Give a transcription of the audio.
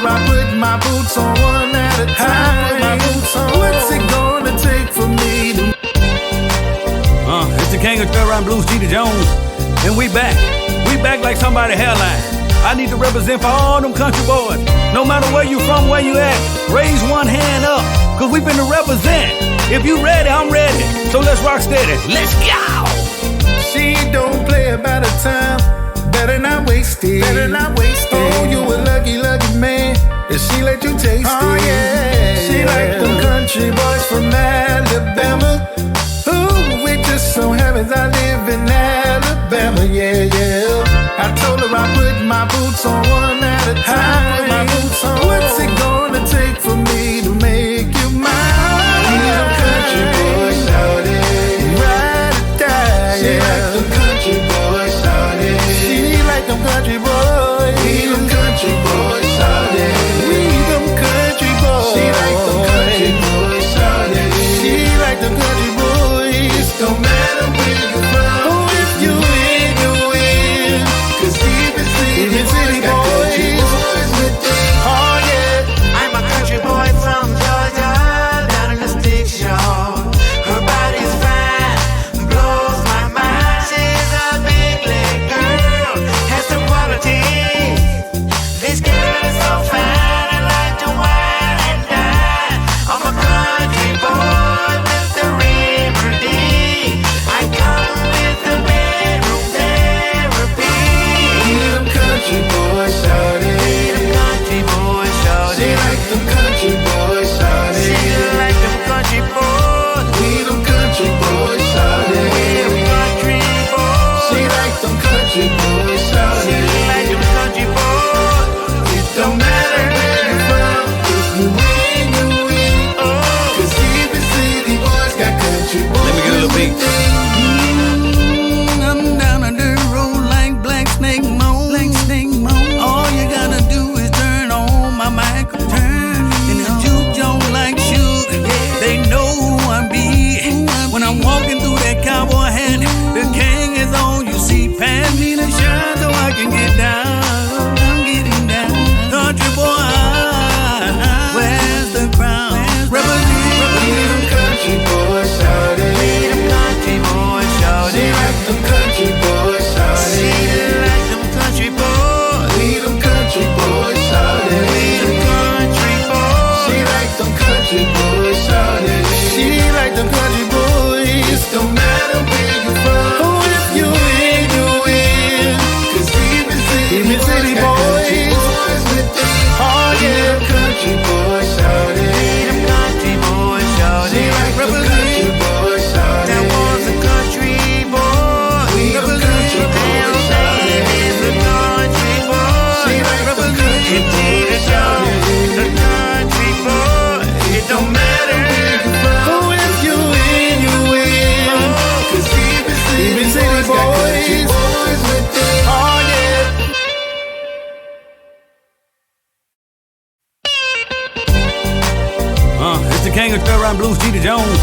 I put my boots on one at a time. My boots on. What's it gonna take for me to? It's the king of Trevor Blues, G.D. Jones, and we back. We back like somebody hairline. I need to represent for all them country boys. No matter where you from, where you at, raise one hand up, cause we finna represent. If you ready, I'm ready. So let's rock steady. Let's go! She don't play about her time. Better not waste it. Better not waste it. Oh, you a lucky, lucky man. If she let you taste it. Yeah. She like them country boys from Alabama. Ooh, we just so happens I live in Alabama. Yeah, yeah. I told her I put my boots on one at a time. My boots on. What's it gonna take for me to make you mine? We them country boys, shout it. Ride or die. She like them country boys, shout it. She like them country boys. We them country boys, shout it. We them country boys. She like them country boys, shout it. She like them country boys. Don't matter where you from. Oh, if you win, you win. Cause even city boys with them. Oh yeah. I'm a country boy from Georgia, down in the stick show. Her body's fine, blows my mind. She's a big leg girl, has some qualities. This girl is so fine, I like to wine and dine. I'm a country boy with the remedy. I come with the bedroom therapy. We them country boys, shout it. Country boy, shout She it. like them country boys, shout it. She like them country boys. We them country boys, shout it. We them country boys. She like them country boys, shout She it. like them country boys. It don't matter where you from, if you win, you win. Cause even city boys got country boys. Let me get a little beat. I'm down a dirt road like Black Snake Moan. Black Snake Moan. All you gotta do is turn on my mic. Turn in the juke joint like shoot. They know who I be. When I'm walking through that cowboy hat, the king is on. You see, pass me the shine so I can get down. I'm getting down. Country boy, where's the crown? We them country boys, shout it. Country boys, shout She it. like them country boys, shout She it. like them country boys. We them country boys, shout it. We them country boys. She like them country boys, shout it. She like them country boys. Don't matter where you from. Oh, if you win, you win. Cause even city boys with them. Oh yeah, country boys, shout We it. them country boys, shout She it. like them country boys, shout That it. was a country boy. We them country boys, shout That it. is a country boy. She like them country boys, shout The it. country boy. It don't matter where you from. Oh, if you win, you win. Cause even city boys with them. Oh yeah. It's the king of Trevor Blues, G.D. Jones,